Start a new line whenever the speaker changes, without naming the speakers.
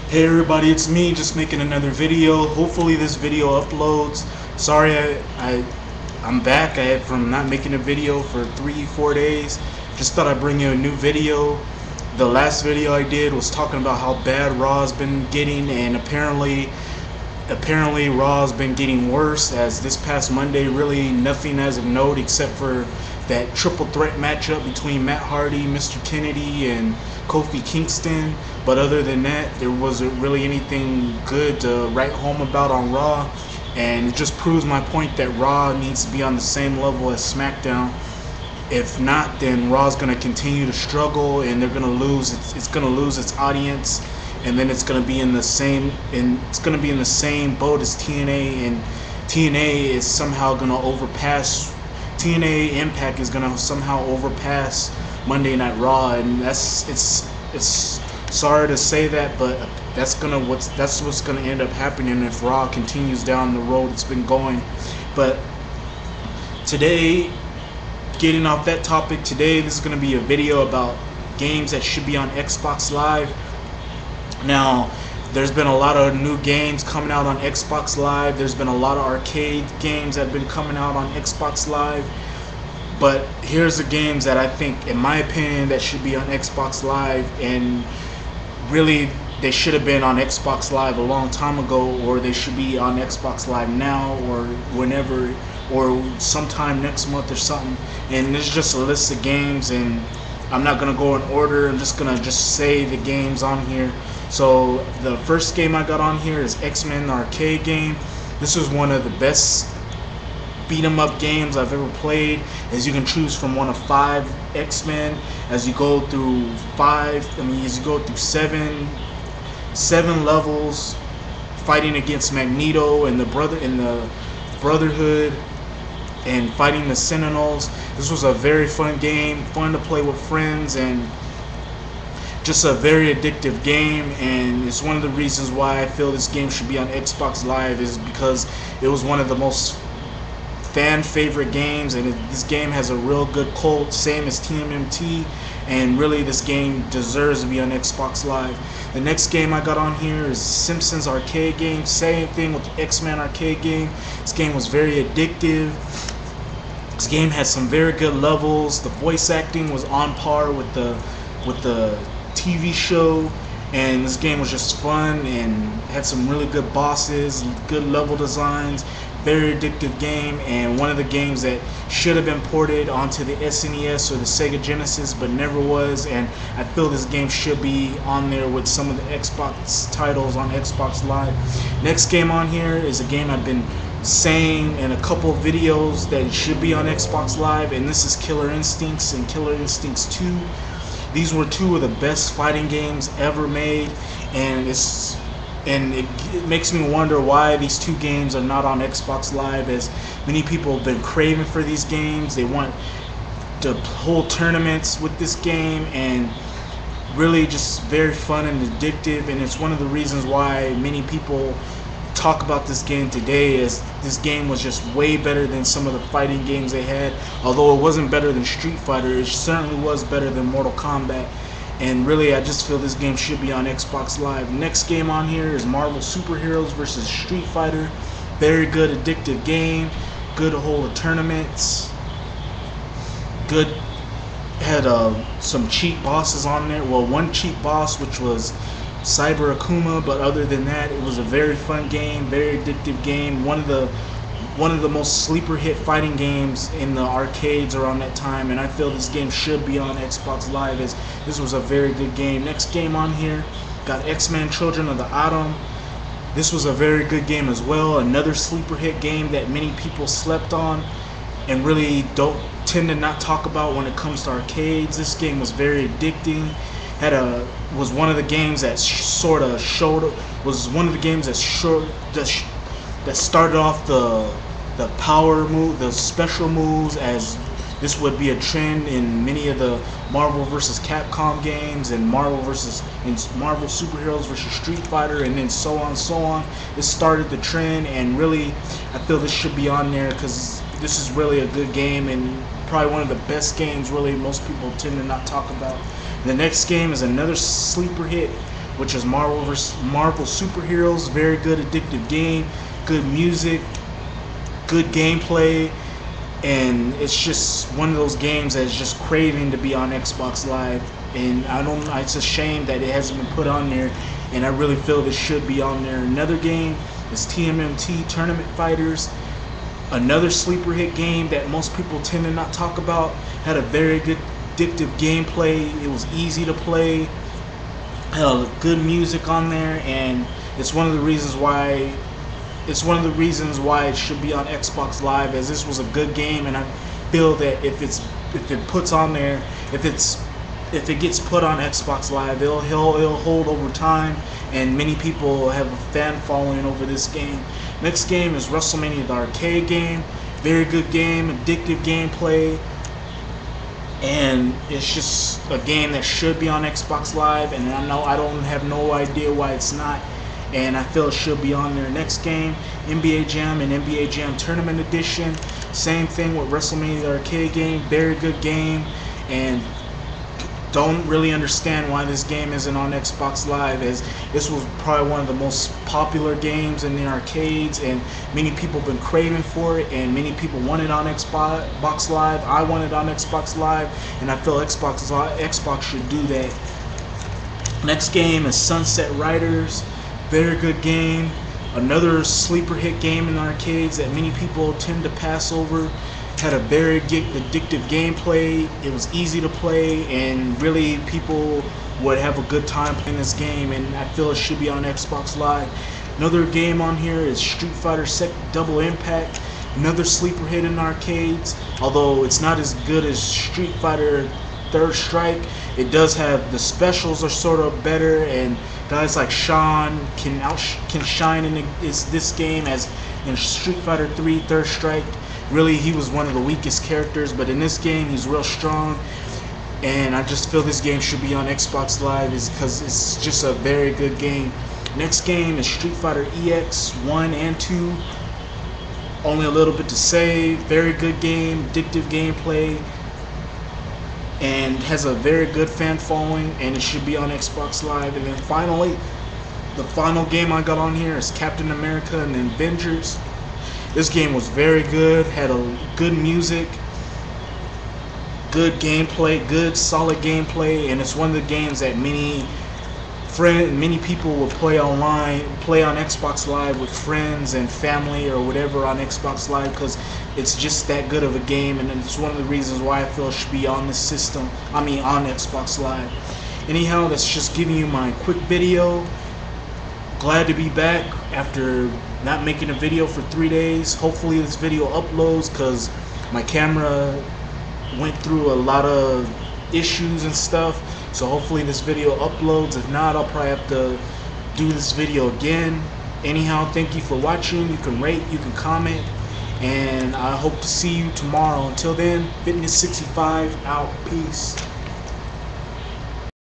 Hey everybody, it's me just making another video. Hopefully this video uploads. Sorry I'm back from not making a video for 3-4 days. Just thought I'd bring you a new video. The last video I did was talking about how bad Raw's been getting, and apparently Raw's been getting worse, as this past Monday really nothing as of note except for that triple threat matchup between Matt Hardy, Mr. Kennedy, and Kofi Kingston. But other than that, there wasn't really anything good to write home about on Raw, and it just proves my point that Raw needs to be on the same level as SmackDown. If not, then Raw's going to continue to struggle, and they're going to lose. It's going to lose its audience, and then it's going to be in the same boat as TNA, and TNA is somehow going to overpass. TNA Impact is going to somehow overpass Monday Night Raw, and it's sorry to say that, but that's what's going to end up happening if Raw continues down the road it's been going. But today, getting off that topic, today this is going to be a video about games that should be on Xbox Live. Now, there's been a lot of new games coming out on Xbox Live. There's been a lot of arcade games that have been coming out on Xbox Live. But here's the games that I think, in my opinion, that should be on Xbox Live, and really they should have been on Xbox Live a long time ago, or they should be on Xbox Live now, or whenever, or sometime next month or something. And there's just a list of games, and I'm not gonna go in order. I'm just gonna say the games on here. So the first game I got on here is X-Men, the arcade game. This was one of the best beat 'em up games I've ever played, as you can choose from one of 5 X-Men as you go through seven levels, fighting against Magneto and the Brotherhood, and fighting the Sentinels. This was a very fun game, fun to play with friends, and just a very addictive game. And it's one of the reasons why I feel this game should be on Xbox Live, is because it was one of the most fan favorite games, and this game has a real good cult, same as TMNT, and really this game deserves to be on Xbox Live. The next game I got on here is Simpsons arcade game. Same thing with the X-Men arcade game. This game was very addictive. This game had some very good levels. The voice acting was on par with the TV show, and this game was just fun and had some really good bosses, good level designs. Very addictive game, and one of the games that should have been ported onto the SNES or the Sega Genesis but never was, and I feel this game should be on there with some of the Xbox titles on Xbox Live. Next game on here is a game I've been saying in a couple of videos that it should be on Xbox Live, and this is Killer Instincts and Killer Instincts 2. These were 2 of the best fighting games ever made, and it makes me wonder why these 2 games are not on Xbox Live, as many people have been craving for these games. They want to hold tournaments with this game, and really just very fun and addictive. And it's one of the reasons why many people talk about this game today, as this game was just way better than some of the fighting games they had. Although it wasn't better than Street Fighter, it certainly was better than Mortal Kombat. And really, I just feel this game should be on Xbox Live. Next game on here is Marvel Superheroes versus Street Fighter. Very good, addictive game. Good to hold tournaments. Good. Had some cheat bosses on there. Well, one cheat boss, which was Cyber Akuma, but other than that, it was a very fun game, very addictive game. One of the most sleeper hit fighting games in the arcades around that time, and I feel this game should be on Xbox Live, as this was a very good game. Next game on here, got X-Men Children of the Atom. This was a very good game as well, another sleeper hit game that many people slept on and really don't tend to not talk about when it comes to arcades. This game was very addicting. Was one of the games that that started off the power move, the special moves, as this would be a trend in many of the Marvel vs. Capcom games, and Marvel Superheroes versus Street Fighter, and then so on. This started the trend, and really I feel this should be on there because this is really a good game, and probably one of the best games really most people tend to not talk about. The next game is another sleeper hit which is Marvel superheroes. Very good, addictive game, good music, good gameplay, and it's just one of those games that's just craving to be on Xbox Live. And it's a shame that it hasn't been put on there, and I really feel it should be on there. Another game is TMNT Tournament Fighters, another sleeper hit game that most people tend to not talk about. Had a very good addictive gameplay. It was easy to play, had good music on there, and it's one of the reasons why it should be on Xbox Live, as this was a good game. And I feel that if it gets put on Xbox Live, it'll hold over time, and many people have a fan following over this game. Next game is WrestleMania, the arcade game. Very good game, addictive gameplay, and it's just a game that should be on Xbox Live, and I don't have no idea why it's not, and I feel it should be on there. Next game, NBA Jam and NBA Jam Tournament Edition. Same thing with WrestleMania, the arcade game. Very good game, and don't really understand why this game isn't on Xbox Live, as this was probably one of the most popular games in the arcades, and many people have been craving for it, and many people want it on Xbox Live. I want it on Xbox Live, and I feel Xbox should do that. Next game is Sunset Riders. Very good game. Another sleeper hit game in the arcades that many people tend to pass over. Had a very addictive gameplay. It was easy to play, and really people would have a good time playing this game, and I feel it should be on Xbox Live. Another game on here is Street Fighter Double Impact. Another sleeper hit in arcades. Although it's not as good as Street Fighter Third Strike, it does have the specials are sort of better, and guys like Sean can shine in this game, as in Street Fighter 3 Third Strike. Really, he was one of the weakest characters, but in this game, he's real strong. And I just feel this game should be on Xbox Live, because it's just a very good game. Next game is Street Fighter EX 1 and 2. Only a little bit to say. Very good game, addictive gameplay, and has a very good fan following, and it should be on Xbox Live. And then finally, the final game I got on here is Captain America and the Avengers. This game was very good, had a good music, good gameplay, good solid gameplay, and it's one of the games that many people will play online, play on Xbox Live with friends and family or whatever on Xbox Live, because it's just that good of a game, and it's one of the reasons why I feel it should be on this system, on Xbox Live. Anyhow, that's just giving you my quick video. Glad to be back after not making a video for 3 days. Hopefully this video uploads, because my camera went through a lot of issues and stuff, so hopefully this video uploads. If not, I'll probably have to do this video again. Anyhow, thank you for watching. You can rate, you can comment, and I hope to see you tomorrow. Until then, Fitness65 out. Peace.